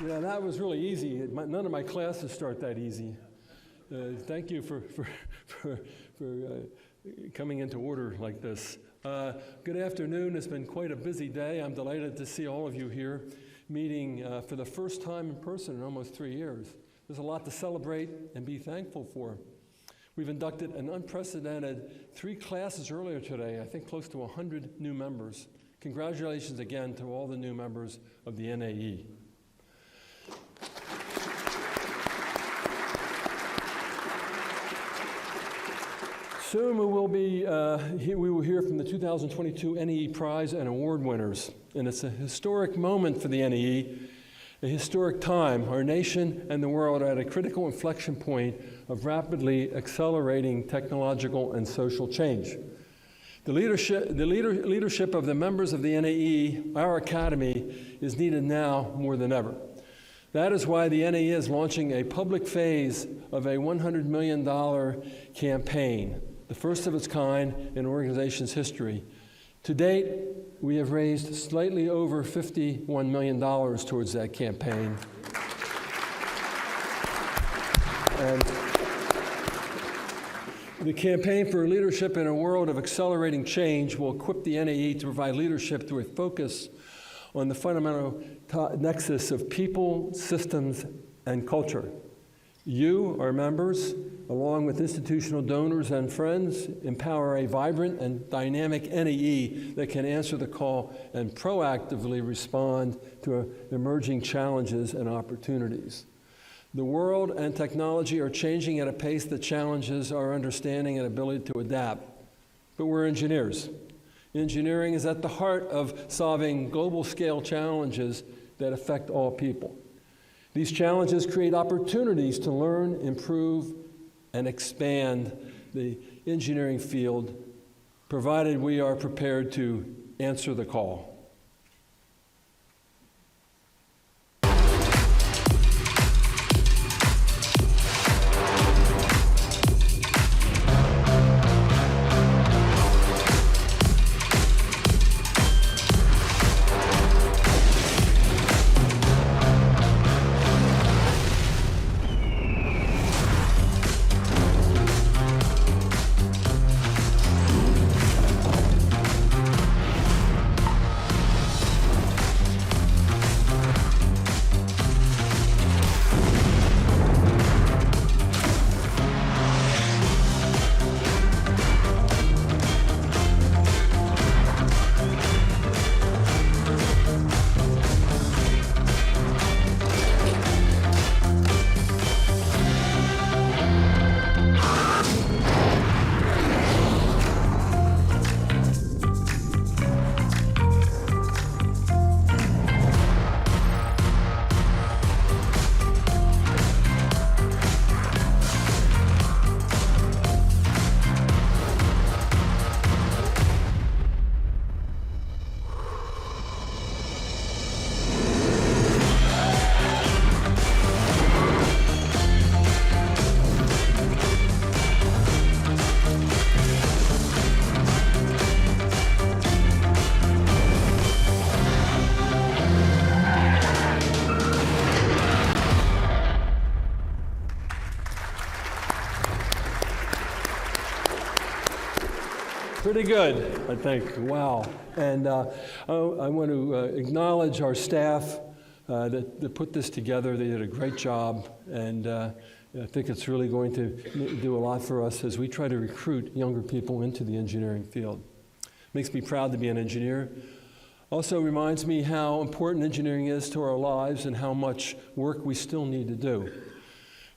Yeah, that was really easy. None of my classes start that easy. Thank you for coming into order like this. Good afternoon. It's been quite a busy day. I'm delighted to see all of you here meeting for the first time in person in almost 3 years. There's a lot to celebrate and be thankful for. We've inducted an unprecedented 3 classes earlier today, I think close to 100 new members. Congratulations again to all the new members of the NAE. Soon we will hear from the 2022 NAE Prize and Award winners. And it's a historic moment for the NAE, a historic time. Our nation and the world are at a critical inflection point of rapidly accelerating technological and social change. The leadership of the members of the NAE, our academy, is needed now more than ever. That is why the NAE is launching a public phase of a $100 million campaign, the first of its kind in organization's history. To date, we have raised slightly over $51 million towards that campaign. And the campaign for leadership in a world of accelerating change will equip the NAE to provide leadership through a focus on the fundamental nexus of people, systems, and culture. You, our members, along with institutional donors and friends, empower a vibrant and dynamic NAE that can answer the call and proactively respond to emerging challenges and opportunities. The world and technology are changing at a pace that challenges our understanding and ability to adapt. But we're engineers. Engineering is at the heart of solving global-scale challenges that affect all people. These challenges create opportunities to learn, improve, and expand the engineering field, provided we are prepared to answer the call. Pretty good, I think. Wow. And I want to acknowledge our staff that put this together. They did a great job, and I think it's really going to do a lot for us as we try to recruit younger people into the engineering field. Makes me proud to be an engineer. Also reminds me how important engineering is to our lives and how much work we still need to do.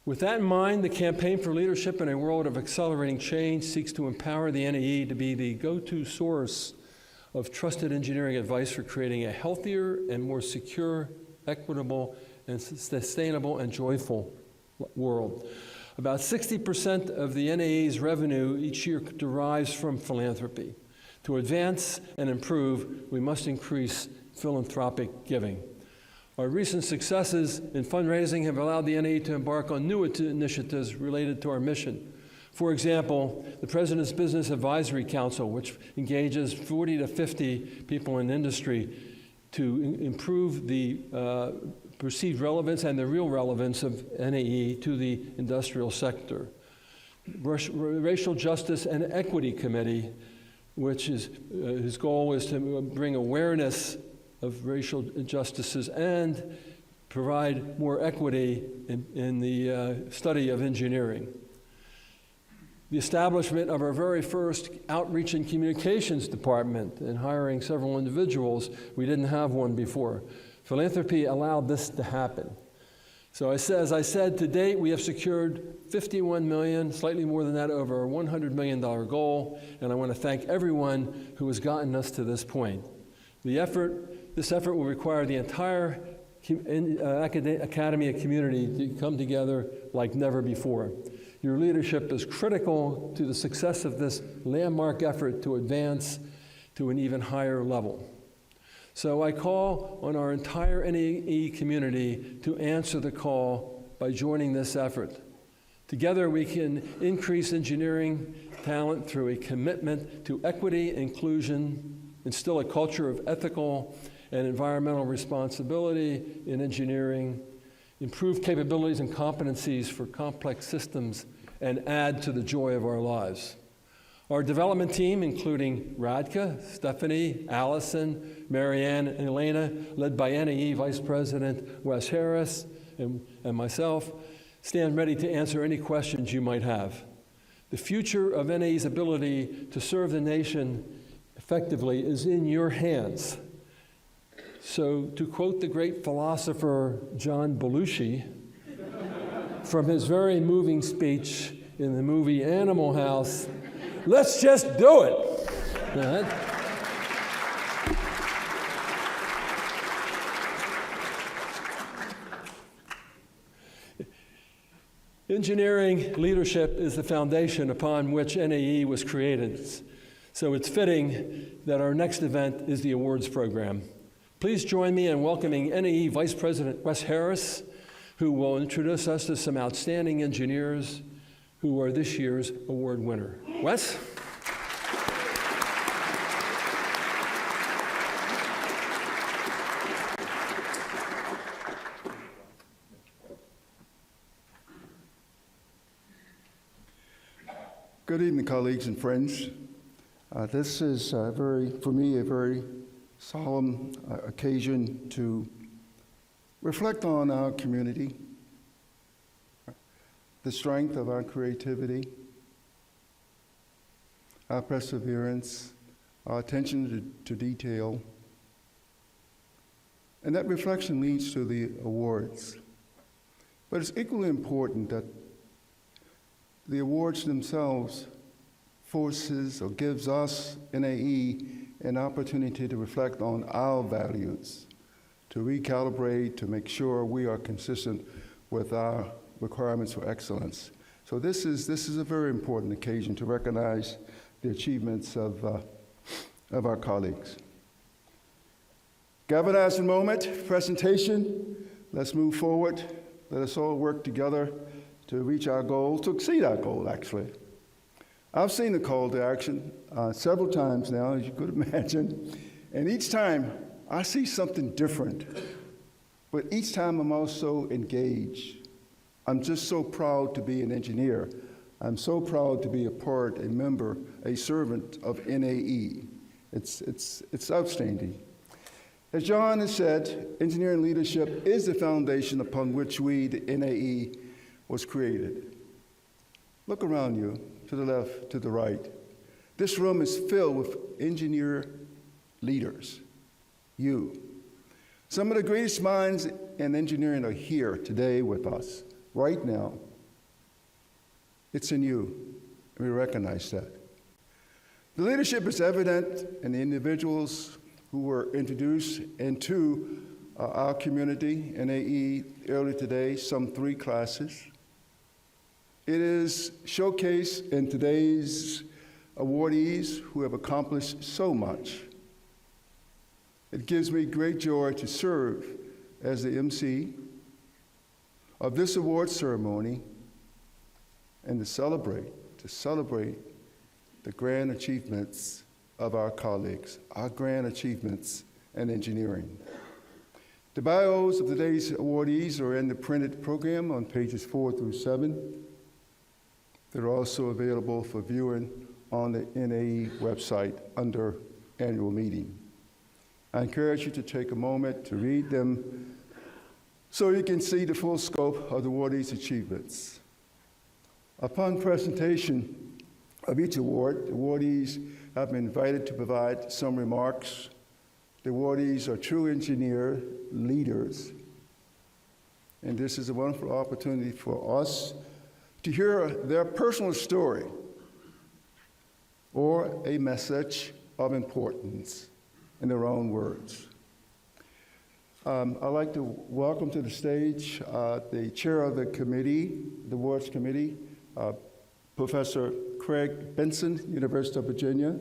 With that in mind, the Campaign for Leadership in a World of Accelerating Change seeks to empower the NAE to be the go-to source of trusted engineering advice for creating a healthier and more secure, equitable, and sustainable and joyful world. About 60% of the NAE's revenue each year derives from philanthropy. To advance and improve, we must increase philanthropic giving. Our recent successes in fundraising have allowed the NAE to embark on new initiatives related to our mission. For example, the President's Business Advisory Council, which engages 40 to 50 people in industry, to improve the perceived relevance and the real relevance of NAE to the industrial sector. Racial Justice and Equity Committee, which is his goal is to bring awareness of racial injustices and provide more equity in the study of engineering. The establishment of our very first outreach and communications department and hiring several individuals. We didn't have one before. Philanthropy allowed this to happen. So as I said, to date we have secured $51 million, slightly more than that, over a $100 million goal, and I want to thank everyone who has gotten us to this point. This effort will require the entire academia community to come together like never before. Your leadership is critical to the success of this landmark effort to advance to an even higher level. So I call on our entire NAE community to answer the call by joining this effort. Together we can increase engineering talent through a commitment to equity, inclusion, instill a culture of ethical and environmental responsibility in engineering, improve capabilities and competencies for complex systems, and add to the joy of our lives. Our development team, including Radka, Stephanie, Allison, Marianne, and Elena, led by NAE Vice President Wes Harris and myself, stand ready to answer any questions you might have. The future of NAE's ability to serve the nation effectively is in your hands. So, to quote the great philosopher John Belushi from his very moving speech in the movie Animal House, let's just do it. Engineering leadership is the foundation upon which NAE was created. So it's fitting that our next event is the awards program. Please join me in welcoming NAE Vice President Wes Harris, who will introduce us to some outstanding engineers who are this year's award winner. Wes? Good evening, colleagues and friends. This is for me, a very solemn occasion to reflect on our community, the strength of our creativity, our perseverance, our attention to detail. And that reflection leads to the awards. But it's equally important that the awards themselves forces or gives us, NAE, an opportunity to reflect on our values, to recalibrate, to make sure we are consistent with our requirements for excellence. So this is a very important occasion to recognize the achievements of our colleagues. Galvanizing moment, presentation. Let's move forward. Let us all work together to reach our goal, to exceed our goal, actually. I've seen the call to action several times now, as you could imagine, and each time I see something different, but each time I'm also engaged. I'm just so proud to be an engineer. I'm so proud to be a member, a servant of NAE. It's outstanding. As John has said, engineering leadership is the foundation upon which we, the NAE, was created. Look around you, to the left, to the right. This room is filled with engineer leaders, you. Some of the greatest minds in engineering are here today with us, right now. It's in you, and we recognize that. The leadership is evident in the individuals who were introduced into our community, NAE, earlier today, some 3 classes. It is showcased in today's awardees who have accomplished so much. It gives me great joy to serve as the MC of this award ceremony and to celebrate the grand achievements of our colleagues, our grand achievements and engineering. The bios of today's awardees are in the printed program on pages 4 through 7. They're also available for viewing on the NAE website under annual meeting. I encourage you to take a moment to read them so you can see the full scope of the awardees' achievements. Upon presentation of each award, the awardees have been invited to provide some remarks. The awardees are true engineer leaders, and this is a wonderful opportunity for us to hear their personal story or a message of importance in their own words. I'd like to welcome to the stage the chair of the committee, the awards committee, Professor Craig Benson, University of Virginia.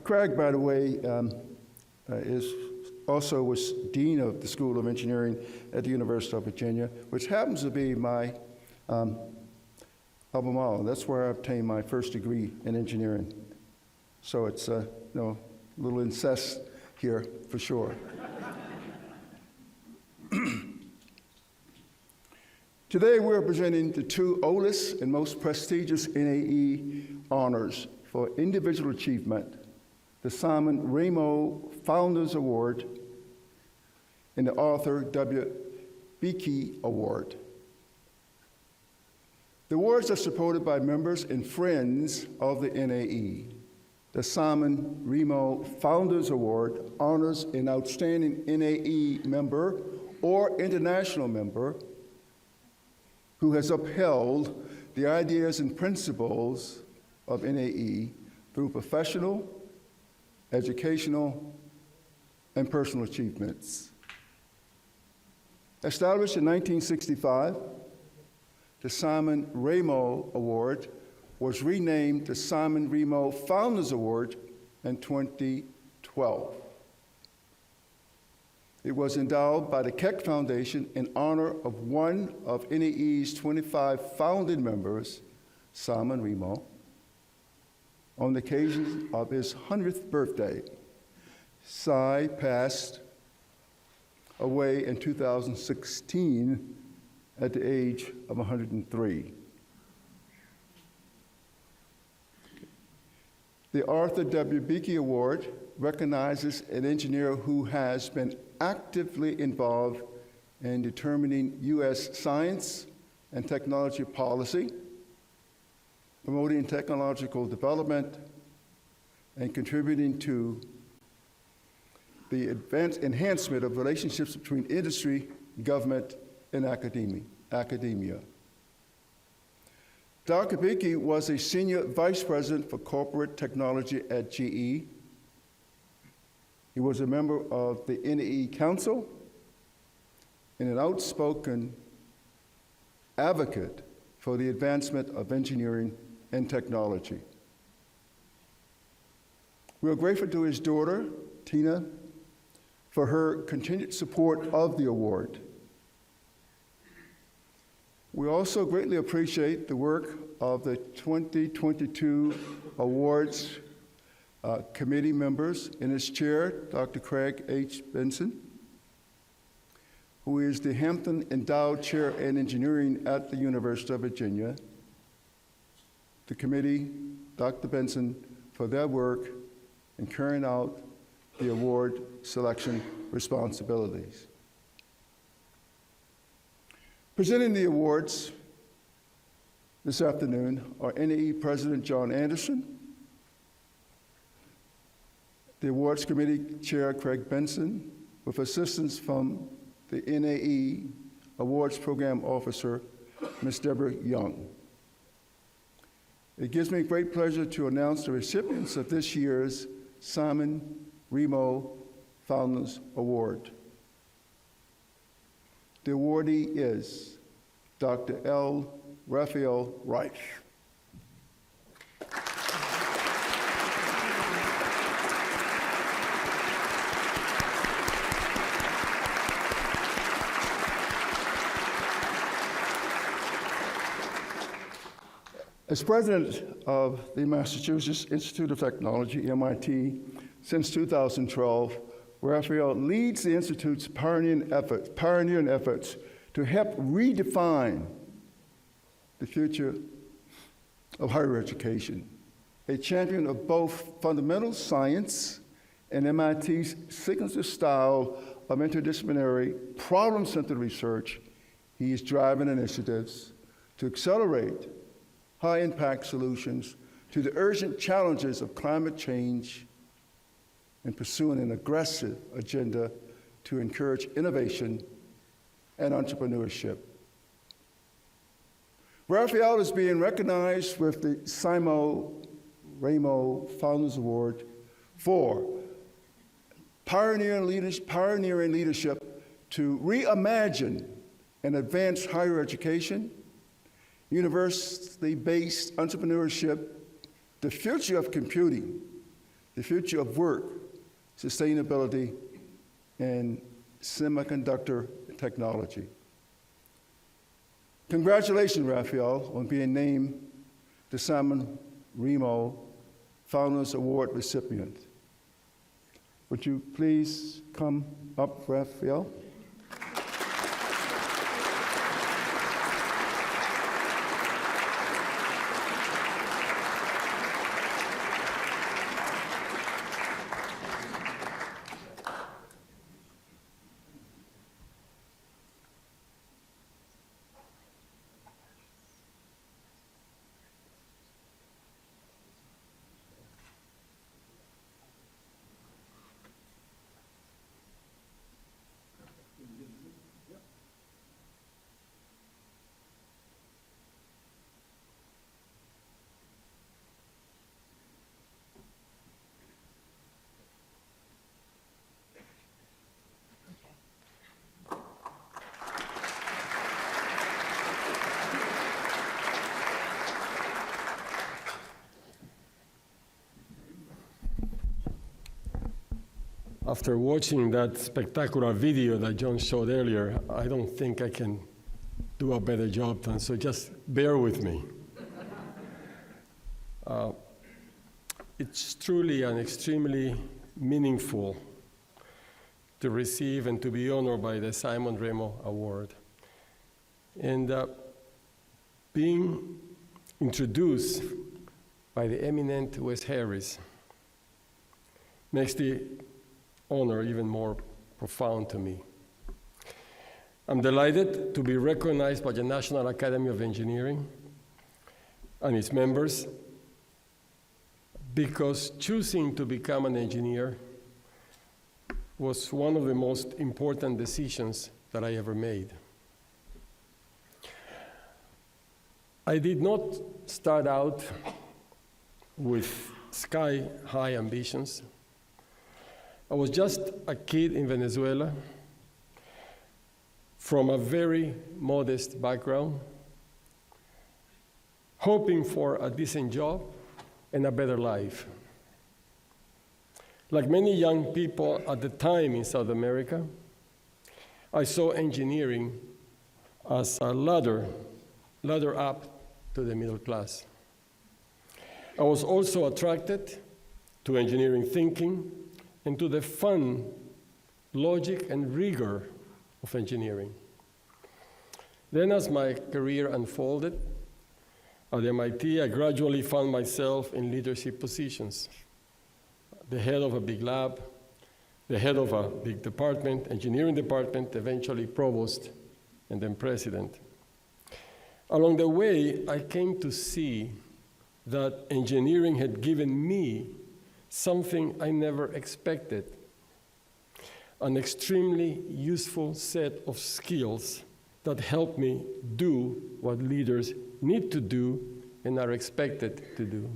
Craig, by the way, was Dean of the School of Engineering at the University of Virginia, which happens to be my alma mater. That's where I obtained my first degree in engineering. So it's a little incest here for sure. Today we're presenting the two oldest and most prestigious NAE honors for individual achievement, the Simon Ramo Founders Award and the Arthur W. Beakey Award. The awards are supported by members and friends of the NAE. The Simon Ramo Founders Award honors an outstanding NAE member or international member who has upheld the ideas and principles of NAE through professional, educational, and personal achievements. Established in 1965, the Simon Ramo Award was renamed the Simon Ramo Founders Award in 2012. It was endowed by the Keck Foundation in honor of one of NAE's 25 founding members, Simon Ramo, on the occasion of his 100th birthday. Si passed away in 2016 at the age of 103. The Arthur W. Beakey Award recognizes an engineer who has been actively involved in determining U.S. science and technology policy, promoting technological development, and contributing to the enhancement of relationships between industry, government, and academia. Dr. Beakey was a senior vice president for corporate technology at GE. He was a member of the NAE Council and an outspoken advocate for the advancement of engineering and technology. We are grateful to his daughter, Tina, for her continued support of the award. We also greatly appreciate the work of the 2022 awards committee members and its chair, Dr. Craig H. Benson, who is the Hampton Endowed Chair in Engineering at the University of Virginia, the committee, Dr. Benson, for their work in carrying out the award selection responsibilities. Presenting the awards this afternoon are NAE President John Anderson, the awards committee chair Craig Benson, with assistance from the NAE awards program officer, Ms. Deborah Young. It gives me great pleasure to announce the recipients of this year's Simon Ramo Founders Award. The awardee is Dr. L. Raphael Reich. As president of the Massachusetts Institute of Technology, MIT, since 2012, Raphael leads the Institute's pioneering efforts to help redefine the future of higher education, a champion of both fundamental science and MIT's signature style of interdisciplinary, problem-centered research. He is driving initiatives to accelerate high-impact solutions to the urgent challenges of climate change and pursuing an aggressive agenda to encourage innovation and entrepreneurship. Raphael is being recognized with the Simon Ramo Founders Award for pioneering leadership to reimagine and advance higher education, university-based entrepreneurship, the future of computing, the future of work, sustainability, and semiconductor technology. Congratulations, Raphael, on being named the Simon Ramo Founders Award recipient. Would you please come up, Raphael? After watching that spectacular video that John showed earlier, I don't think I can do a better job than, so just bear with me. It's truly and extremely meaningful to receive and to be honored by the Simon Ramo Award. And being introduced by the eminent Wes Harris makes the honor even more profound to me. I'm delighted to be recognized by the National Academy of Engineering and its members because choosing to become an engineer was one of the most important decisions that I ever made. I did not start out with sky-high ambitions. I was just a kid in Venezuela from a very modest background, hoping for a decent job and a better life. Like many young people at the time in South America, I saw engineering as a ladder up to the middle class. I was also attracted to engineering thinking and to the fun, logic, and rigor of engineering. Then as my career unfolded, at MIT, I gradually found myself in leadership positions. The head of a big lab, the head of a big department, engineering department, eventually provost, and then president. Along the way, I came to see that engineering had given me something I never expected, an extremely useful set of skills that help me do what leaders need to do and are expected to do.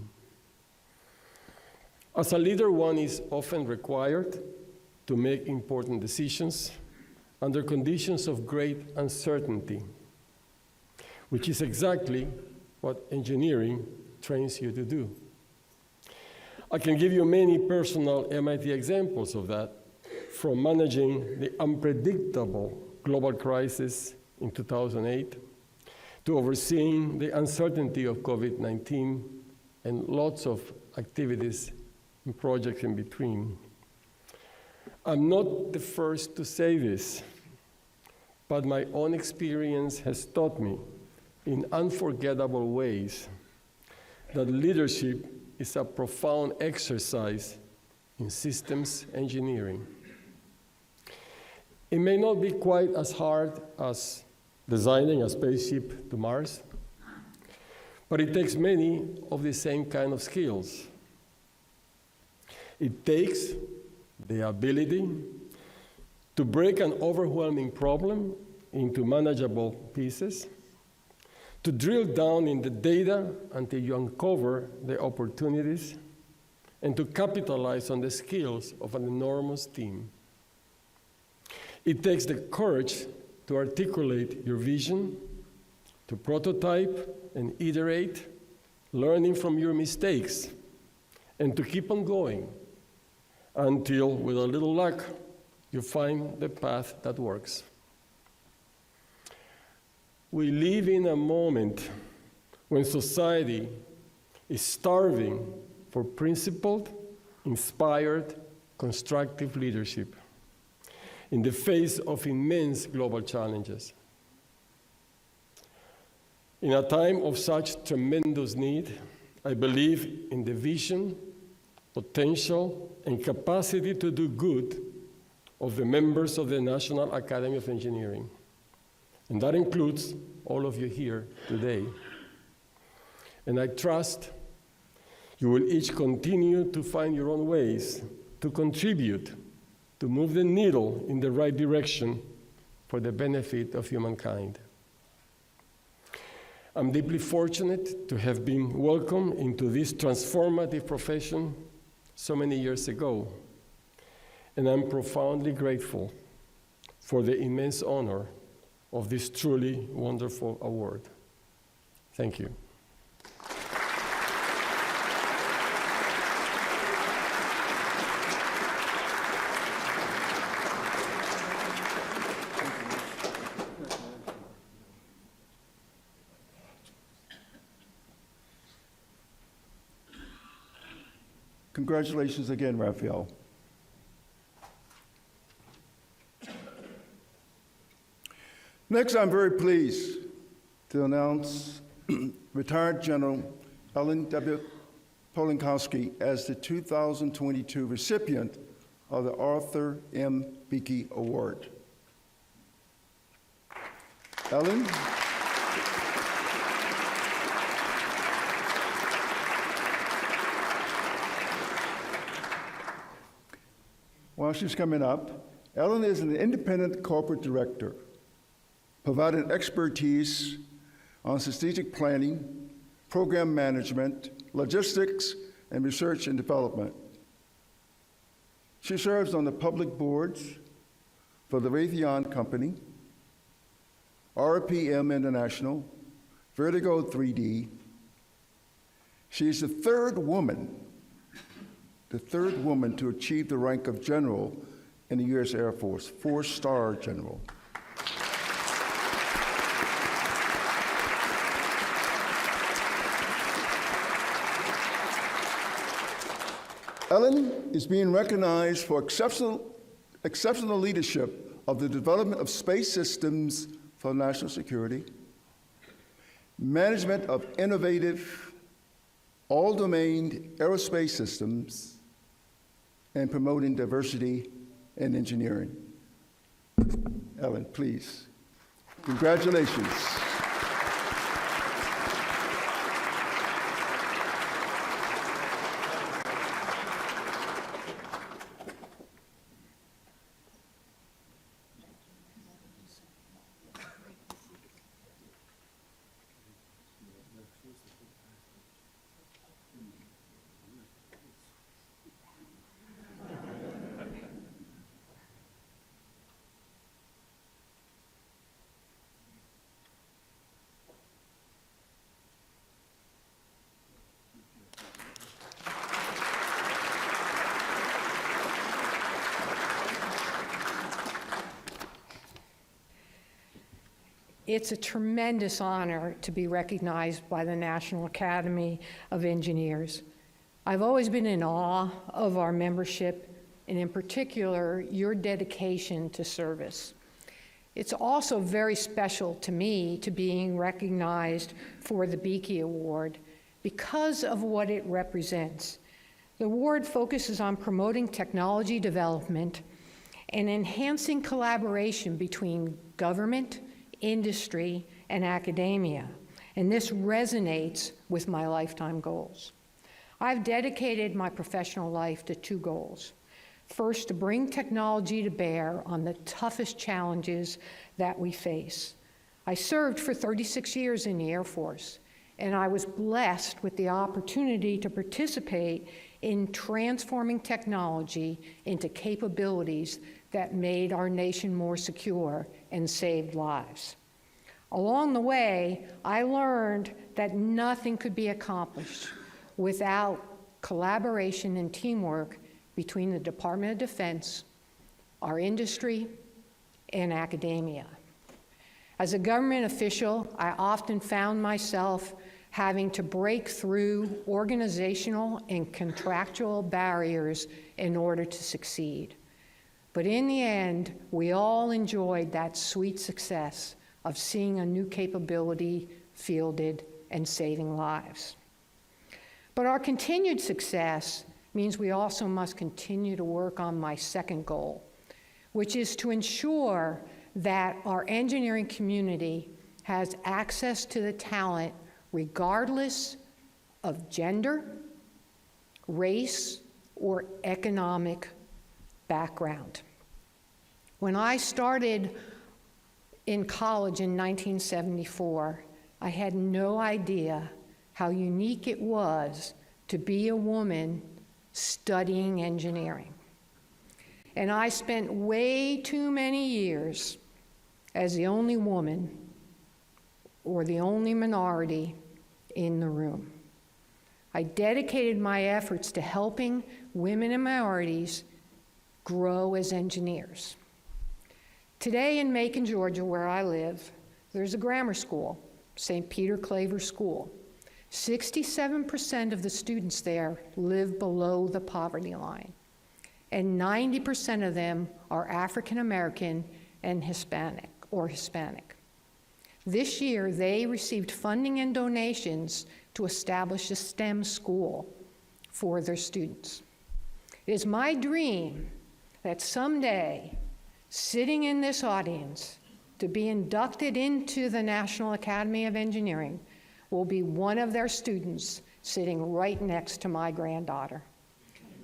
As a leader, one is often required to make important decisions under conditions of great uncertainty, which is exactly what engineering trains you to do. I can give you many personal MIT examples of that, from managing the unpredictable global crisis in 2008, to overseeing the uncertainty of COVID-19 and lots of activities and projects in between. I'm not the first to say this, but my own experience has taught me in unforgettable ways that leadership is a profound exercise in systems engineering. It may not be quite as hard as designing a spaceship to Mars, but it takes many of the same kind of skills. It takes the ability to break an overwhelming problem into manageable pieces, to drill down in the data until you uncover the opportunities, and to capitalize on the skills of an enormous team. It takes the courage to articulate your vision, to prototype and iterate, learning from your mistakes, and to keep on going until, with a little luck, you find the path that works. We live in a moment when society is starving for principled, inspired, constructive leadership in the face of immense global challenges. In a time of such tremendous need, I believe in the vision, potential, and capacity to do good of the members of the National Academy of Engineering. And that includes all of you here today. And I trust you will each continue to find your own ways to contribute, to move the needle in the right direction for the benefit of humankind. I'm deeply fortunate to have been welcomed into this transformative profession so many years ago, and I'm profoundly grateful for the immense honor of this truly wonderful award. Thank you. Congratulations again, Raphael. Next, I'm very pleased to announce retired General Ellen W. Polinkowski as the 2022 recipient of the Arthur M. Beakey Award. Ellen? While she's coming up, Ellen is an independent corporate director, providing expertise on strategic planning, program management, logistics, and research and development. She serves on the public boards for the Raytheon Company, RPM International, Vertigo 3D. She's the third woman to achieve the rank of general in the U.S. Air Force, 4-star general. Ellen is being recognized for exceptional leadership of the development of space systems for national security, management of innovative, all-domain aerospace systems, and promoting diversity in engineering. Ellen, please. Congratulations. It's a tremendous honor to be recognized by the National Academy of Engineers. I've always been in awe of our membership, and in particular, your dedication to service. It's also very special to me to being recognized for the Beakey Award because of what it represents. The award focuses on promoting technology development and enhancing collaboration between government, industry, and academia, and this resonates with my lifetime goals. I've dedicated my professional life to two goals. First, to bring technology to bear on the toughest challenges that we face. I served for 36 years in the Air Force, and I was blessed with the opportunity to participate in transforming technology into capabilities that made our nation more secure and saved lives. Along the way, I learned that nothing could be accomplished without collaboration and teamwork between the Department of Defense, our industry, and academia. As a government official, I often found myself having to break through organizational and contractual barriers in order to succeed. But in the end, we all enjoyed that sweet success of seeing a new capability fielded and saving lives. But our continued success means we also must continue to work on my second goal, which is to ensure that our engineering community has access to the talent regardless of gender, race, or economic background. When I started in college in 1974, I had no idea how unique it was to be a woman studying engineering. And I spent way too many years as the only woman or the only minority in the room. I dedicated my efforts to helping women and minorities grow as engineers. Today in Macon, Georgia, where I live, there's a grammar school, St. Peter Claver School. 67% of the students there live below the poverty line, and 90% of them are African American and Hispanic. This year, they received funding and donations to establish a STEM school for their students. It is my dream that someday, sitting in this audience, to be inducted into the National Academy of Engineering will be one of their students sitting right next to my granddaughter.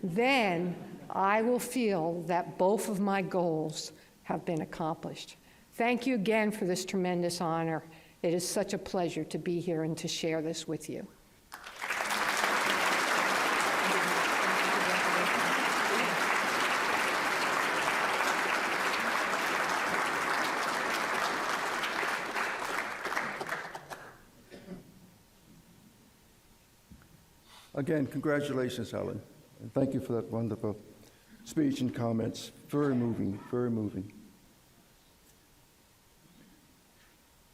Then I will feel that both of my goals have been accomplished. Thank you again for this tremendous honor. It is such a pleasure to be here and to share this with you. Again, congratulations, Helen, and thank you for that wonderful speech and comments. Very moving, very moving.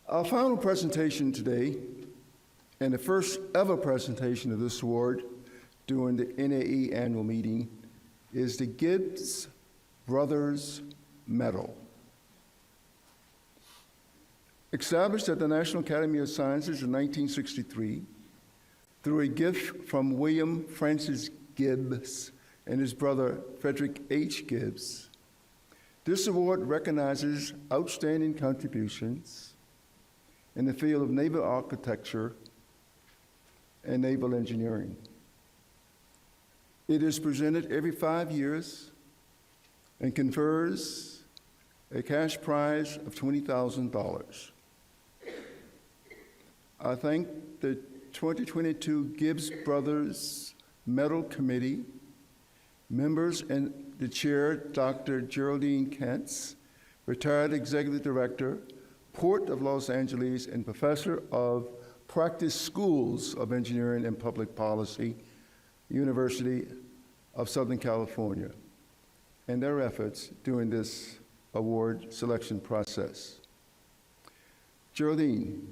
Our final presentation today, and the first ever presentation of this award during the NAE annual meeting, is the Gibbs Brothers Medal. Established at the National Academy of Sciences in 1963, through a gift from William Francis Gibbs and his brother Frederick H. Gibbs. This award recognizes outstanding contributions in the field of naval architecture and naval engineering. It is presented every 5 years and confers a cash prize of $20,000. I thank the 2022 Gibbs Brothers Medal Committee, members and the chair, Dr. Geraldine Kentz, retired executive director, Port of Los Angeles, and professor of practice schools of engineering and public policy, University of Southern California, and their efforts during this award selection process. Geraldine,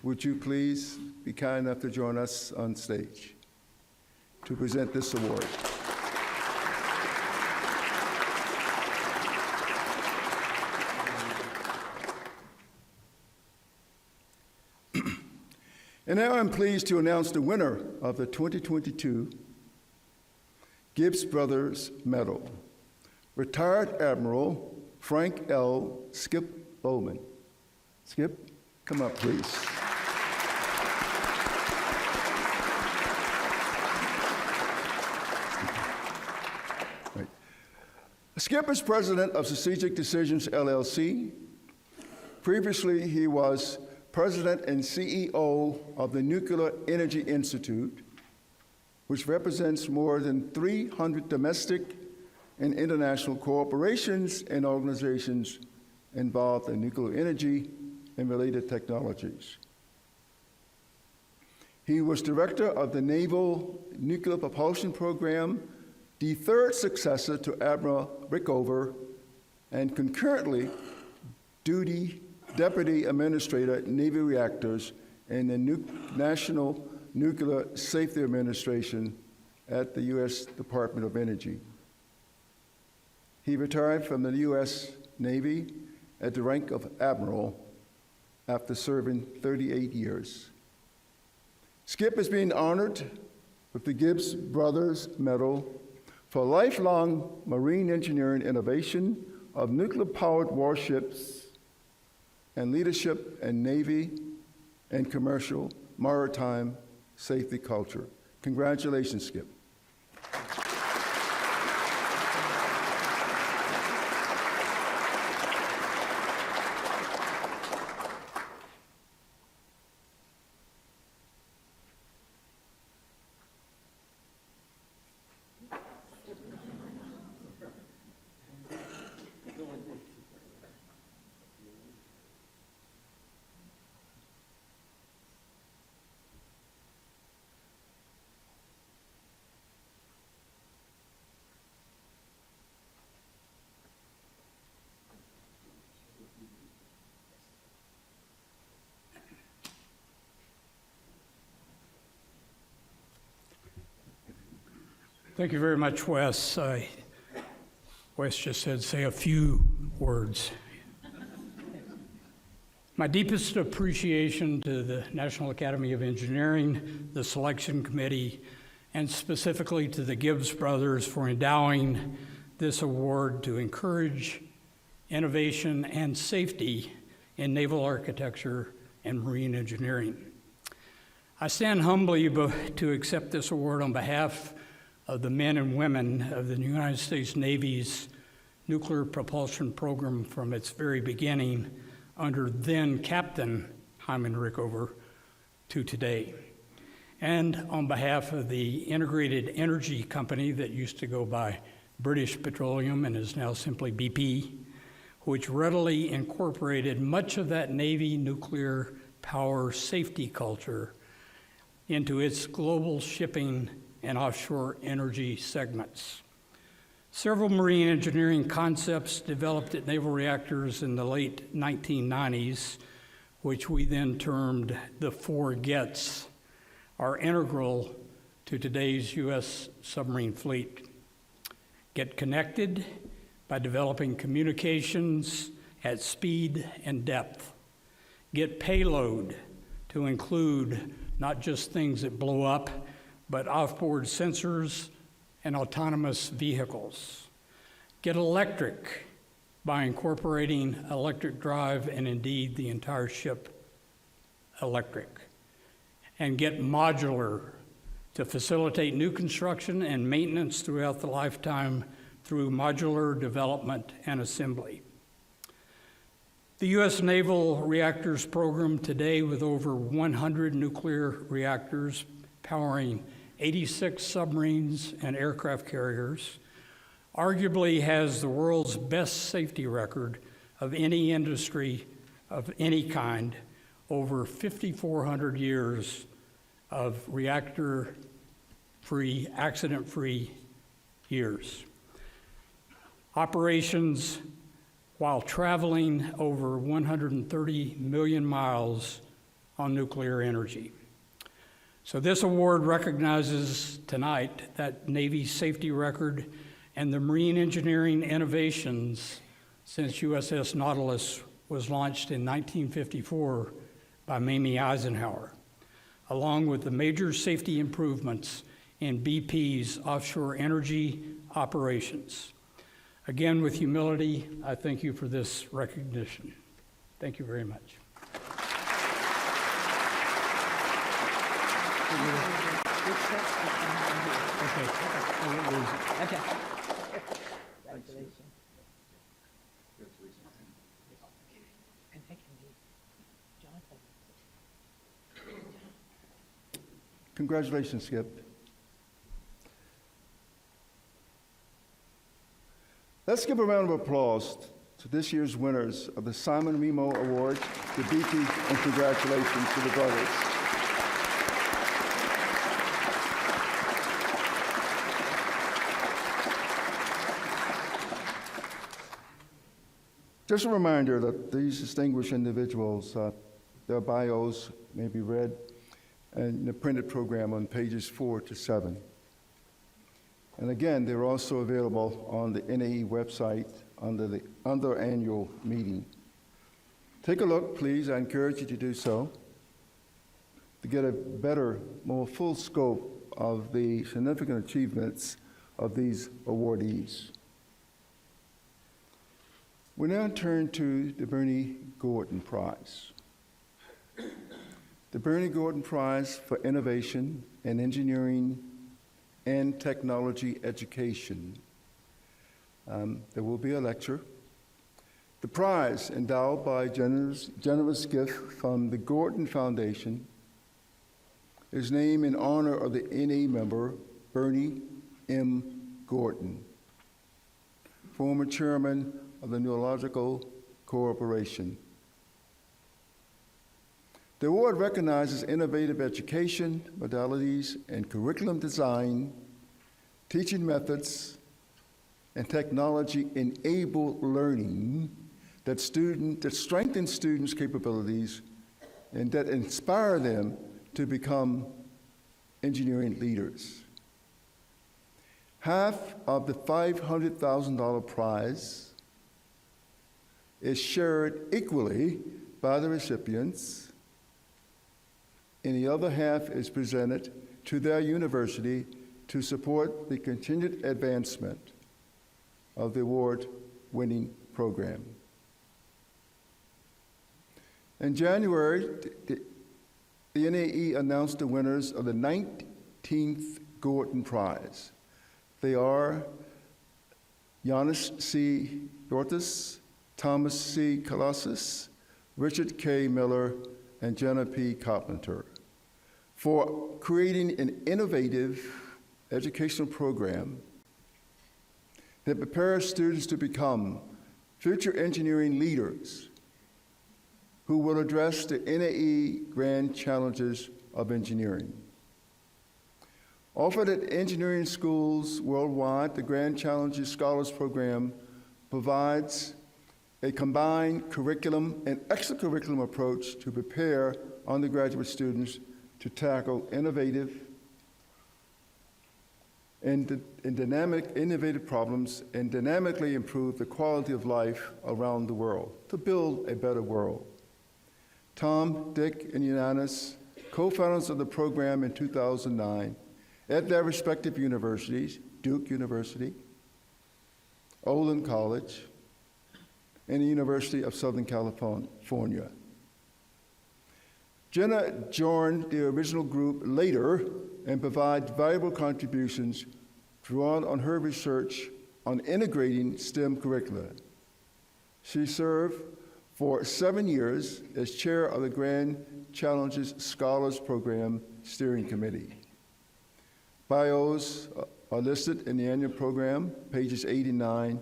would you please be kind enough to join us on stage to present this award? And now I'm pleased to announce the winner of the 2022 Gibbs Brothers Medal, Retired Admiral Frank L. Skip Bowman. Skip, come up, please. Right. Skip is president of Strategic Decisions, LLC. Previously, he was president and CEO of the Nuclear Energy Institute, which represents more than 300 domestic and international corporations and organizations involved in nuclear energy and related technologies. He was director of the Naval Nuclear Propulsion Program, the third successor to Admiral Rickover, and concurrently Deputy Administrator, Navy Reactors in the National Nuclear Safety Administration at the U.S. Department of Energy. He retired from the U.S. Navy at the rank of Admiral after serving 38 years. Skip is being honored with the Gibbs Brothers Medal for lifelong marine engineering innovation of nuclear-powered warships and leadership in Navy and commercial maritime safety culture. Congratulations, Skip. Thank you very much, Wes. Wes just said, say a few words. My deepest appreciation to the National Academy of Engineering, the Selection Committee, and specifically to the Gibbs Brothers for endowing this award to encourage innovation and safety in naval architecture and marine engineering. I stand humbly to accept this award on behalf of the men and women of the United States Navy's nuclear propulsion program from its very beginning under then Captain Hyman Rickover to today. And on behalf of the Integrated Energy Company that used to go by British Petroleum and is now simply BP, which readily incorporated much of that Navy nuclear power safety culture into its global shipping and offshore energy segments. Several marine engineering concepts developed at naval reactors in the late 1990s, which we then termed the 4 GETs, are integral to today's U.S. submarine fleet. Get connected by developing communications at speed and depth. Get payload to include not just things that blow up, but offboard sensors and autonomous vehicles. Get electric by incorporating electric drive and indeed the entire ship electric. And get modular to facilitate new construction and maintenance throughout the lifetime through modular development and assembly. The U.S. Naval Reactors program today, with over 100 nuclear reactors powering 86 submarines and aircraft carriers, arguably has the world's best safety record of any industry of any kind, over 5,400 years of reactor-free, accident-free years. Operations while traveling over 130 million miles on nuclear energy. So this award recognizes tonight that Navy's safety record and the marine engineering innovations since USS Nautilus was launched in 1954 by Mamie Eisenhower, along with the major safety improvements in BP's offshore energy operations. Again, with humility, I thank you for this recognition. Thank you very much. Okay. Congratulations, Skip. Let's give a round of applause to this year's winners of the Simon Remo Award, the BP, and congratulations to the brothers. Just a reminder that these distinguished individuals, their bios may be read in the printed program on pages 4 to 7. And again, they're also available on the NAE website under annual meeting. Take a look, please. I encourage you to do so to get a better, more full scope of the significant achievements of these awardees. We now turn to the Bernie Gordon Prize. The Bernie Gordon Prize for Innovation in Engineering and Technology Education. There will be a lecture. The prize, endowed by generous gift from the Gordon Foundation, is named in honor of the NA member, Bernie M. Gordon, former chairman of the Neurological Corporation. The award recognizes innovative education modalities and curriculum design, teaching methods, and technology-enabled learning that strengthen students' capabilities and that inspire them to become engineering leaders. Half of the $500,000 prize is shared equally by the recipients, and the other half is presented to their university to support the continued advancement of the award-winning program. In January, the NAE announced the winners of the 19th Gordon Prize. They are Giannis C. Dortis, Thomas C. Colossus, Richard K. Miller, and Jenna P. Carpenter for creating an innovative educational program that prepares students to become future engineering leaders who will address the NAE grand challenges of engineering. Offered at engineering schools worldwide, the Grand Challenges Scholars Program provides a combined curriculum and extracurriculum approach to prepare undergraduate students to tackle innovative and innovative problems and dynamically improve the quality of life around the world, to build a better world. Tom, Dick, and Giannis, co-founders of the program in 2009, at their respective universities, Duke University, Olin College, and the University of Southern California. Jenna joined the original group later and provided valuable contributions drawn on her research on integrating STEM curricula. She served for 7 years as chair of the Grand Challenges Scholars Program Steering Committee. Bios are listed in the annual program, pages 8 and 9,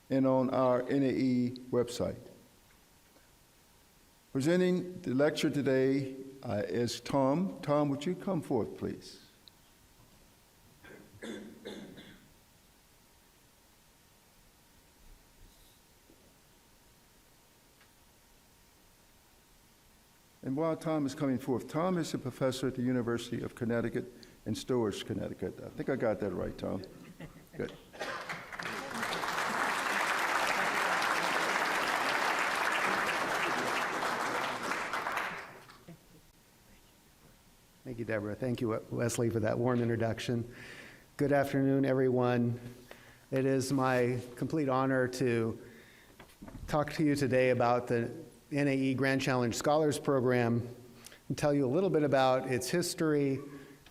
and on our NAE website. Presenting the lecture today is Tom. Tom, would you come forth, please? And while Tom is coming forth, Tom is a professor at the University of Connecticut in Stourbridge, Connecticut. I think I got that right, Tom. Good. Thank you, Deborah. Thank you, Wesley, for that warm introduction. Good afternoon, everyone. It is my complete honor to talk to you today about the NAE Grand Challenge Scholars Program and tell you a little bit about its history,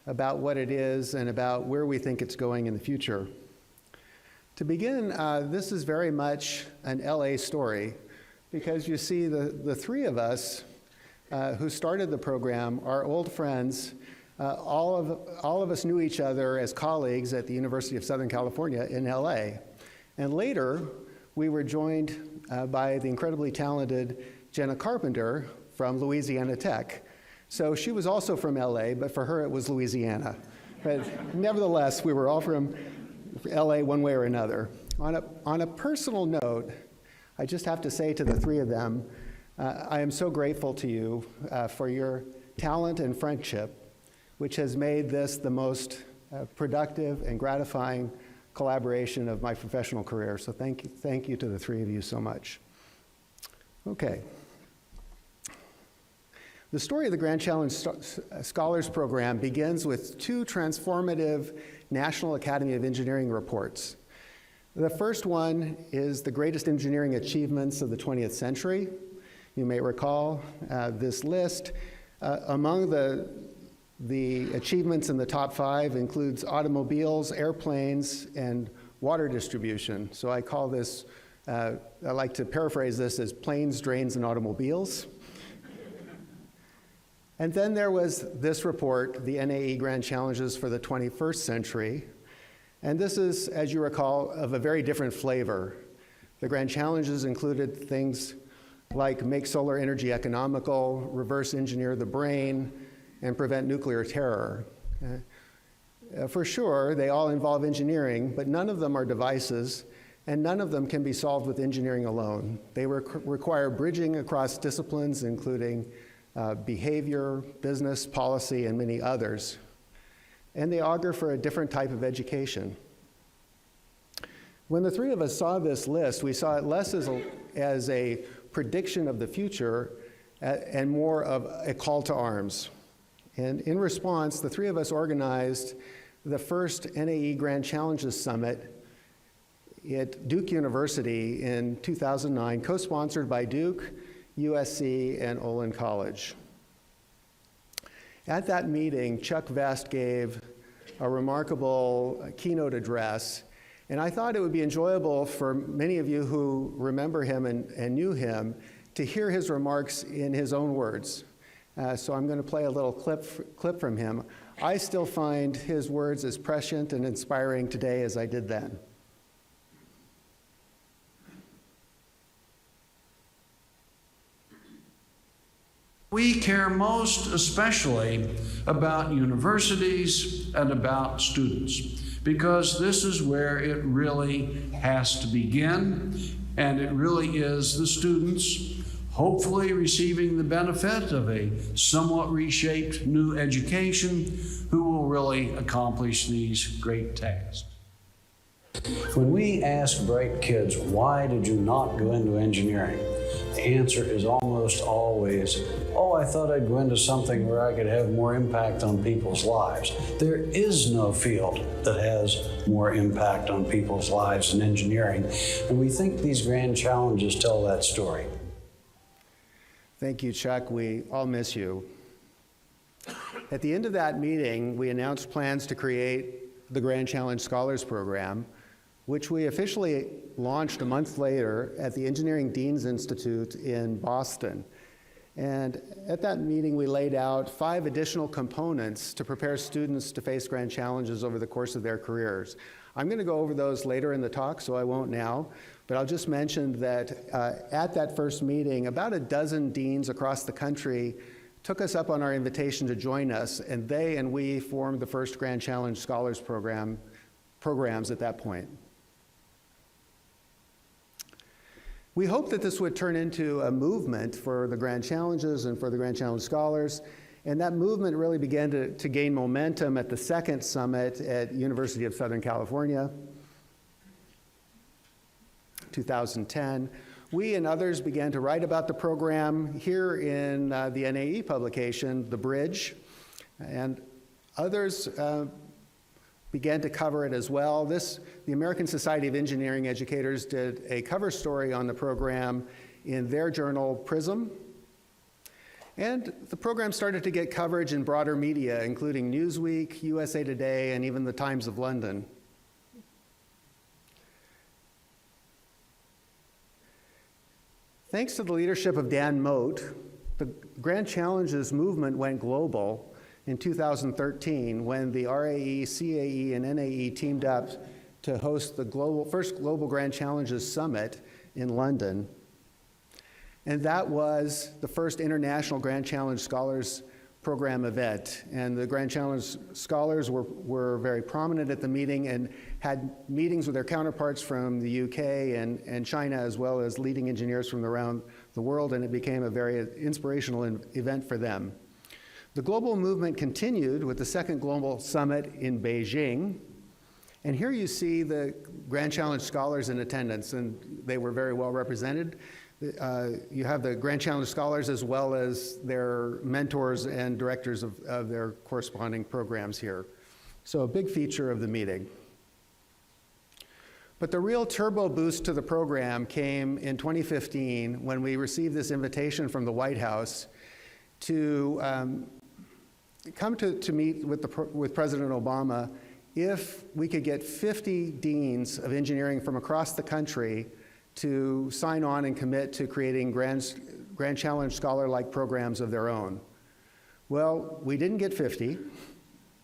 about what it is, and about where we think it's going in the future. To begin, this is very much an LA story because you see the three of us who started the program are old friends. All of us knew each other as colleagues at the University of Southern California in LA. And later, we were joined by the incredibly talented Jenna Carpenter from Louisiana Tech. So she was also from LA, but for her it was Louisiana. But nevertheless, we were all from LA one way or another. On a personal note, I just have to say to the three of them, I am so grateful to you for your talent and friendship, which has made this the most productive and gratifying collaboration of my professional career. So thank you to the three of you so much. Okay. The story of the Grand Challenge Scholars Program begins with two transformative National Academy of Engineering reports. The first one is the greatest engineering achievements of the 20th century. You may recall this list. Among the achievements in the top 5 includes automobiles, airplanes, and water distribution. So I call this, I like to paraphrase this as planes, drains, and automobiles. And then there was this report, the NAE Grand Challenges for the 21st Century. And this is, as you recall, of a very different flavor. The Grand Challenges included things like make solar energy economical, reverse engineer the brain, and prevent nuclear terror. For sure, they all involve engineering, but none of them are devices, and none of them can be solved with engineering alone. They require bridging across disciplines, including behavior, business, policy, and many others. And they augur for a different type of education. When the three of us saw this list, we saw it less as a prediction of the future and more of a call to arms. And in response, the three of us organized the first NAE Grand Challenges Summit at Duke University in 2009, co-sponsored by Duke, USC, and Olin College. At that meeting, Chuck Vest gave a remarkable keynote address, and I thought it would be enjoyable for many of you who remember him and knew him to hear his remarks in his own words. So I'm going to play a little clip from him. I still find his words as prescient and inspiring today as I did then. We care most especially about universities and about students, because this is where it really has to begin, and it really is the students hopefully receiving the benefit of a somewhat reshaped new education who will really accomplish these great tasks. When we ask bright kids, why did you not go into engineering? The answer is almost always, oh, I thought I'd go into something where I could have more impact on people's lives. There is no field that has more impact on people's lives than engineering, and we think these grand challenges tell that story. Thank you, Chuck. We all miss you. At the end of that meeting, we announced plans to create the Grand Challenge Scholars Program, which we officially launched a month later at the Engineering Deans Institute in Boston. And at that meeting, we laid out 5 additional components to prepare students to face grand challenges over the course of their careers. I'm going to go over those later in the talk, so I won't now, but I'll just mention that at that first meeting, about a dozen deans across the country took us up on our invitation to join us, and they and we formed the first Grand Challenge Scholars programs at that point. We hope that this would turn into a movement for the Grand Challenges and for the Grand Challenge Scholars, and that movement really began to gain momentum at the second summit at University of Southern California, 2010. We and others began to write about the program here in the NAE publication, The Bridge, and others began to cover it as well. The American Society of Engineering Educators did a cover story on the program in their journal, Prism. And the program started to get coverage in broader media, including Newsweek, USA Today, and even the Times of London. Thanks to the leadership of Dan Mote, the Grand Challenges movement went global in 2013 when the RAE, CAE, and NAE teamed up to host the first Global Grand Challenges Summit in London. And that was the first International Grand Challenge Scholars Program event. And the Grand Challenge Scholars were very prominent at the meeting and had meetings with their counterparts from the UK and China, as well as leading engineers from around the world, and it became a very inspirational event for them. The global movement continued with the second Global Summit in Beijing. And here you see the Grand Challenge Scholars in attendance, and they were very well represented. You have the Grand Challenge Scholars as well as their mentors and directors of their corresponding programs here. So a big feature of the meeting. But the real turbo boost to the program came in 2015 when we received this invitation from the White House to come to meet with President Obama if we could get 50 deans of engineering from across the country to sign on and commit to creating Grand Challenge Scholar-like programs of their own. Well, we didn't get 50.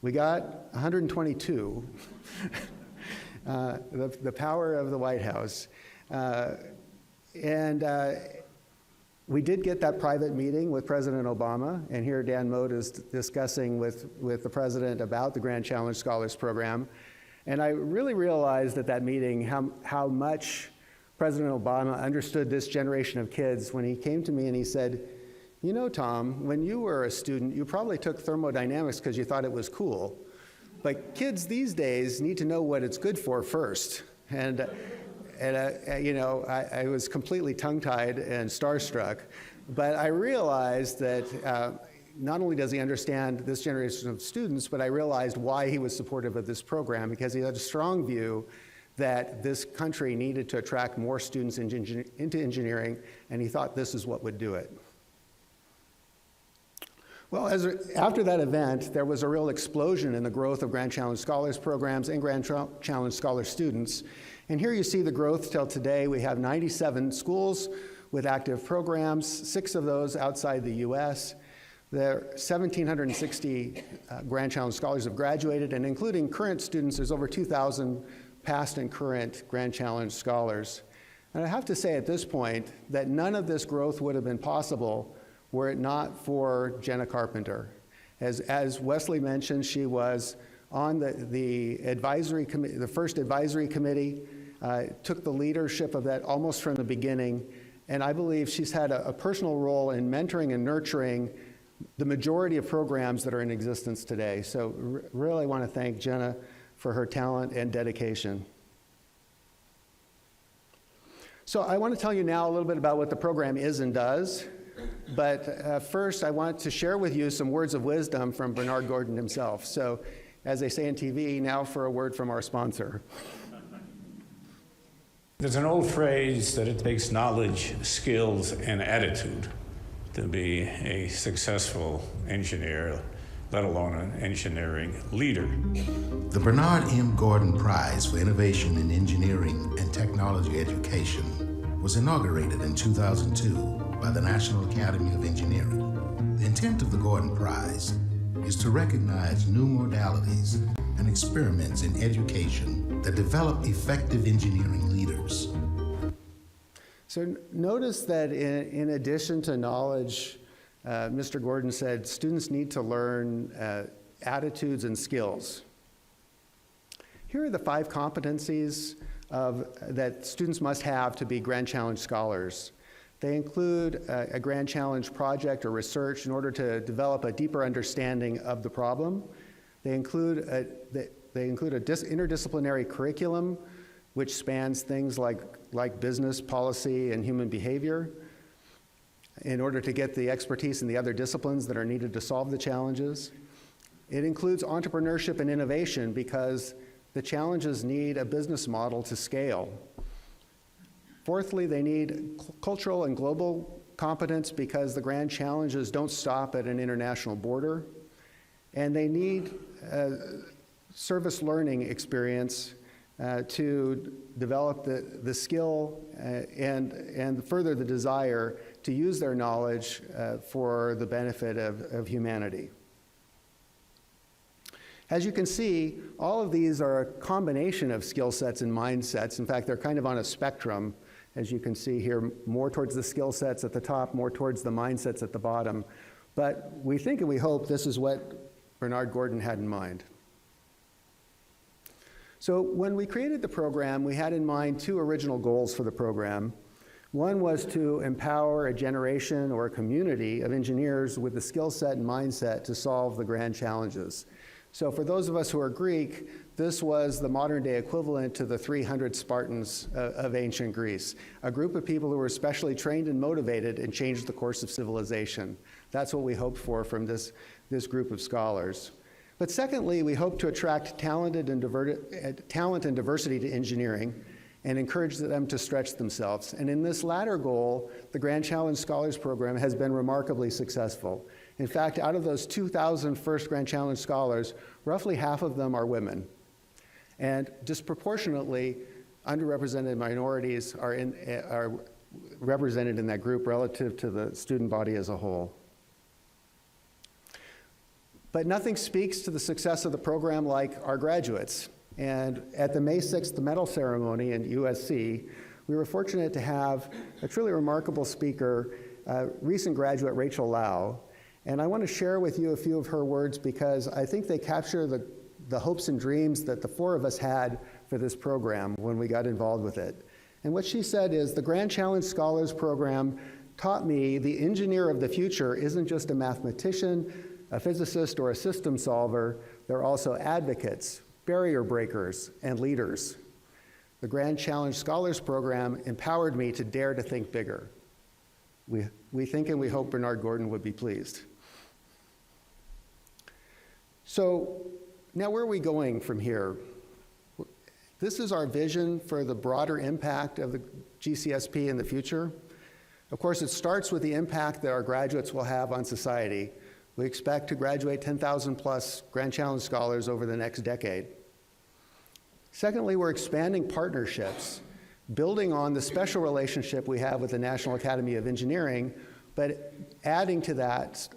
We got 122. The power of the White House. We did get that private meeting with President Obama, and here Dan Mote is discussing with the President about the Grand Challenge Scholars Program. And I really realized at that meeting how much President Obama understood this generation of kids when he came to me and he said, "You know, Tom, when you were a student, you probably took thermodynamics because you thought it was cool. But kids these days need to know what it's good for first." And you know, I was completely tongue-tied and starstruck. But I realized that not only does he understand this generation of students, but I realized why he was supportive of this program, because he had a strong view that this country needed to attract more students into engineering, and he thought this is what would do it. Well, after that event, there was a real explosion in the growth of Grand Challenge Scholars programs and Grand Challenge Scholar students. And here you see the growth till today. We have 97 schools with active programs, 6 of those outside the US. There are 1,760 Grand Challenge Scholars have graduated, and including current students, there's over 2,000 past and current Grand Challenge Scholars. And I have to say at this point that none of this growth would have been possible were it not for Jenna Carpenter. As Wesley mentioned, she was on the advisory committee, the first advisory committee, took the leadership of that almost from the beginning, and I believe she's had a personal role in mentoring and nurturing the majority of programs that are in existence today. So really want to thank Jenna for her talent and dedication. So I want to tell you now a little bit about what the program is and does. But first, I want to share with you some words of wisdom from Bernard Gordon himself. So, as they say in TV, now for a word from our sponsor. There's an old phrase that it takes knowledge, skills, and attitude to be a successful engineer, let alone an engineering leader. The Bernard M. Gordon Prize for Innovation in Engineering and Technology Education was inaugurated in 2002 by the National Academy of Engineering. The intent of the Gordon Prize is to recognize new modalities and experiments in education that develop effective engineering leaders. So notice that in addition to knowledge, Mr. Gordon said students need to learn attitudes and skills. Here are the 5 competencies that students must have to be Grand Challenge scholars. They include a Grand Challenge project or research in order to develop a deeper understanding of the problem. They include a interdisciplinary curriculum which spans things like business, policy, and human behavior in order to get the expertise in the other disciplines that are needed to solve the challenges. It includes entrepreneurship and innovation because the challenges need a business model to scale. Fourthly, they need cultural and global competence because the grand challenges don't stop at an international border. And they need service learning experience to develop the skill and further the desire to use their knowledge for the benefit of humanity. As you can see, all of these are a combination of skill sets and mindsets. In fact, they're kind of on a spectrum, as you can see here, more towards the skill sets at the top, more towards the mindsets at the bottom. But we think and we hope this is what Bernard Gordon had in mind. So when we created the program, we had in mind two original goals for the program. One was to empower a generation or a community of engineers with the skill set and mindset to solve the grand challenges. So for those of us who are Greek, this was the modern day equivalent to the 300 Spartans of ancient Greece, a group of people who were specially trained and motivated and changed the course of civilization. That's what we hoped for from this group of scholars. But secondly, we hope to attract talent and diversity to engineering and encourage them to stretch themselves. And in this latter goal, the Grand Challenge Scholars Program has been remarkably successful. In fact, out of those 2,000 first Grand Challenge scholars, roughly half of them are women. And disproportionately, underrepresented minorities are represented in that group relative to the student body as a whole. But nothing speaks to the success of the program like our graduates. And at the May 6th medal ceremony in USC, we were fortunate to have a truly remarkable speaker, recent graduate Rachel Lau. And I want to share with you a few of her words because I think they capture the hopes and dreams that the four of us had for this program when we got involved with it. And what she said is, the Grand Challenge Scholars Program taught me the engineer of the future isn't just a mathematician, a physicist, or a system solver. They're also advocates, barrier breakers, and leaders. The Grand Challenge Scholars Program empowered me to dare to think bigger. We think and we hope Bernard Gordon would be pleased. So now where are we going from here? This is our vision for the broader impact of the GCSP in the future. Of course, it starts with the impact that our graduates will have on society. We expect to graduate 10,000 plus Grand Challenge scholars over the next decade. Secondly, we're expanding partnerships, building on the special relationship we have with the National Academy of Engineering, but adding to that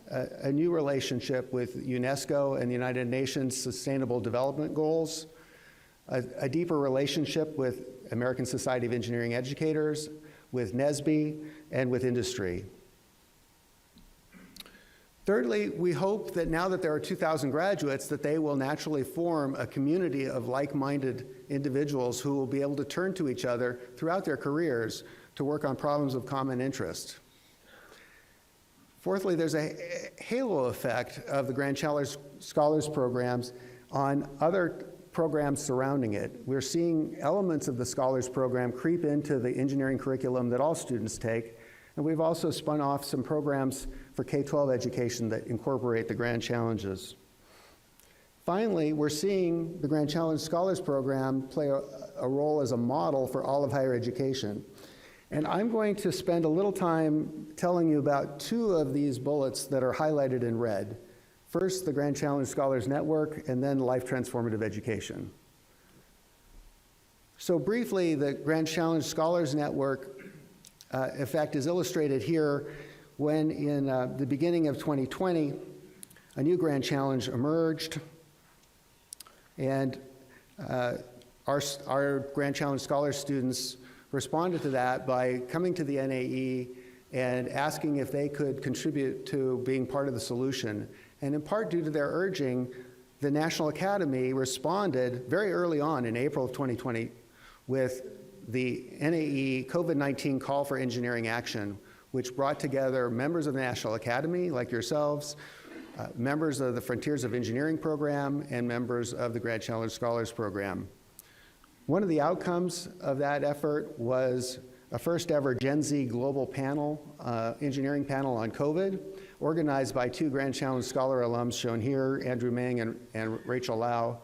a new relationship with UNESCO and the United Nations Sustainable Development Goals, a deeper relationship with American Society of Engineering Educators, with NSBE, and with industry. Thirdly, we hope that now that there are 2,000 graduates, that they will naturally form a community of like-minded individuals who will be able to turn to each other throughout their careers to work on problems of common interest. Fourthly, there's a halo effect of the Grand Challenge Scholars programs on other programs surrounding it. We're seeing elements of the Scholars Program creep into the engineering curriculum that all students take, and we've also spun off some programs for K-12 education that incorporate the Grand Challenges. Finally, we're seeing the Grand Challenge Scholars Program play a role as a model for all of higher education. And I'm going to spend a little time telling you about two of these bullets that are highlighted in red. First, the Grand Challenge Scholars Network, and then Life Transformative Education. So briefly, the Grand Challenge Scholars Network effect is illustrated here when in the beginning of 2020, a new Grand Challenge emerged, and our Grand Challenge Scholars students responded to that by coming to the NAE and asking if they could contribute to being part of the solution. And in part due to their urging, the National Academy responded very early on in April of 2020 with the NAE COVID-19 Call for Engineering Action, which brought together members of the National Academy, like yourselves, members of the Frontiers of Engineering program, and members of the Grand Challenge Scholars Program. One of the outcomes of that effort was a first ever Gen Z global panel, engineering panel on COVID, organized by 2 Grand Challenge Scholar alums shown here, Andrew Meng and Rachel Lau.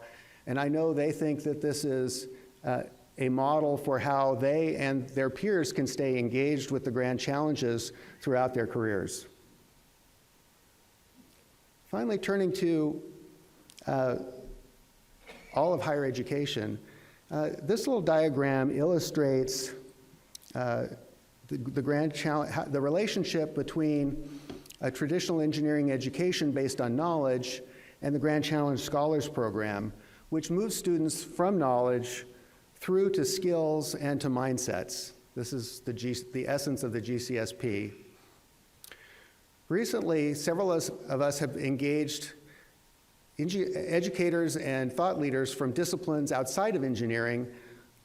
And I know they think that this is a model for how they and their peers can stay engaged with the grand challenges throughout their careers. Finally, turning to all of higher education, this little diagram illustrates the relationship between a traditional engineering education based on knowledge and the Grand Challenge Scholars Program, which moves students from knowledge through to skills and to mindsets. This is the essence of the GCSP. Recently, several of us have engaged educators and thought leaders from disciplines outside of engineering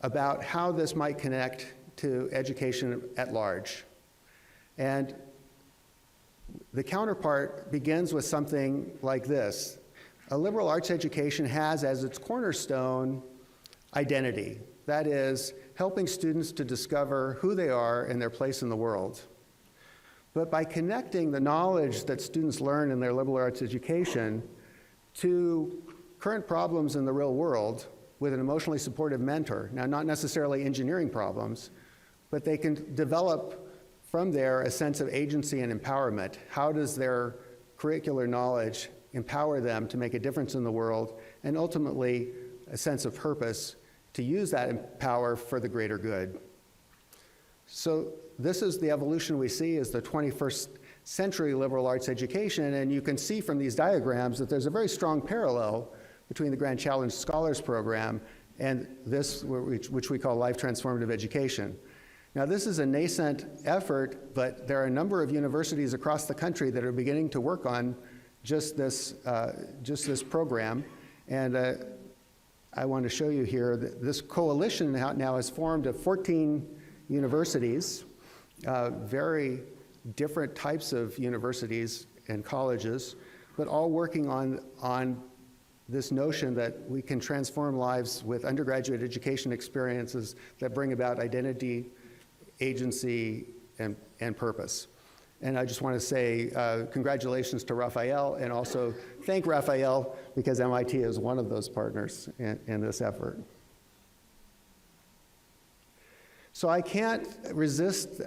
about how this might connect to education at large. And the counterpart begins with something like this. A liberal arts education has as its cornerstone identity. That is, helping students to discover who they are and their place in the world. But by connecting the knowledge that students learn in their liberal arts education to current problems in the real world with an emotionally supportive mentor, now not necessarily engineering problems, but they can develop from there a sense of agency and empowerment. How does their curricular knowledge empower them to make a difference in the world, and ultimately a sense of purpose to use that power for the greater good? So this is the evolution we see as the 21st century liberal arts education, and you can see from these diagrams that there's a very strong parallel between the Grand Challenge Scholars Program and this, which we call Life Transformative Education. Now, this is a nascent effort, but there are a number of universities across the country that are beginning to work on just this program. And I want to show you here that this coalition now has formed of 14 universities, very different types of universities and colleges, but all working on this notion that we can transform lives with undergraduate education experiences that bring about identity, agency, and purpose. And I just want to say congratulations to Raphael, and also thank Raphael because MIT is one of those partners in this effort. So I can't resist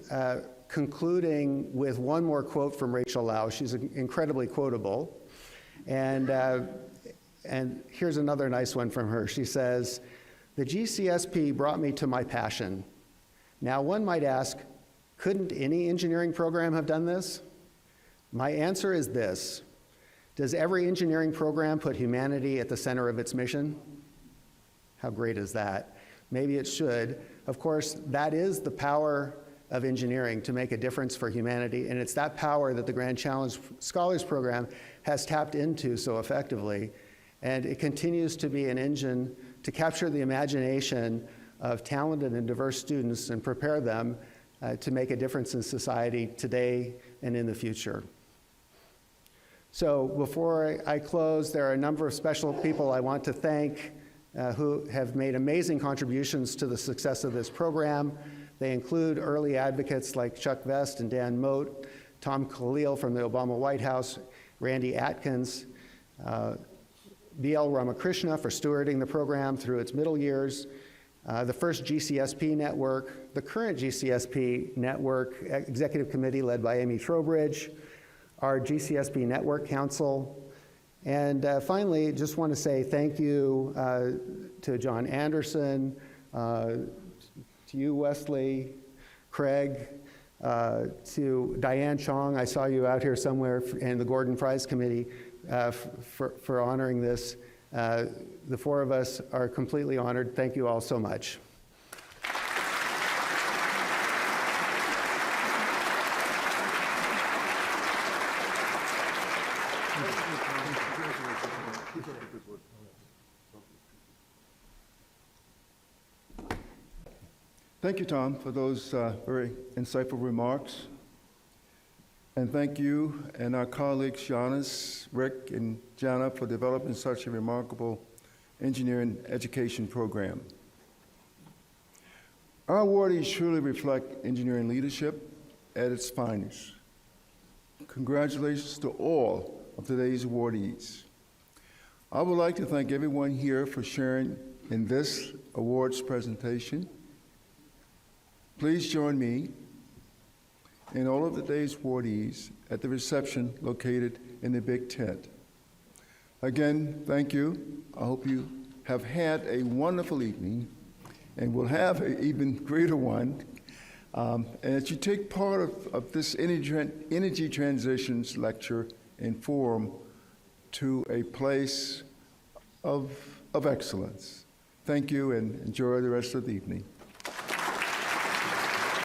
concluding with one more quote from Rachel Lau. She's incredibly quotable. And here's another nice one from her. She says, "The GCSP brought me to my passion. Now one might ask, couldn't any engineering program have done this? My answer is this: does every engineering program put humanity at the center of its mission? How great is that? Maybe it should. Of course, that is the power of engineering, to make a difference for humanity, and it's that power that the Grand Challenge Scholars Program has tapped into so effectively, and it continues to be an engine to capture the imagination of talented and diverse students and prepare them to make a difference in society today and in the future." So before I close, there are a number of special people I want to thank who have made amazing contributions to the success of this program. They include early advocates like Chuck Vest and Dan Moat, Tom Khalil from the Obama White House, Randy Atkins, B.L. Ramakrishna for stewarding the program through its middle years, the first GCSP network, the current GCSP network executive committee led by Amy Trowbridge, our GCSP Network Council, and finally, just want to say thank you to John Anderson, to you, Wesley, Craig, to Diane Chong. I saw you out here somewhere, and the Gordon Prize Committee for honoring this. The four of us are completely honored. Thank you all so much. Thank you, Tom, for those very insightful remarks. And thank you and our colleagues, Giannis, Rick, and Jana, for developing such a remarkable engineering education program. Our awardees truly reflect engineering leadership at its finest. Congratulations to all of today's awardees. I would like to thank everyone here for sharing in this awards presentation. Please join me and all of today's awardees at the reception located in the big tent. Again, thank you. I hope you have had a wonderful evening and will have an even greater one. And as you take part of this energy transitions lecture and forum to a place of excellence. Thank you and enjoy the rest of the evening.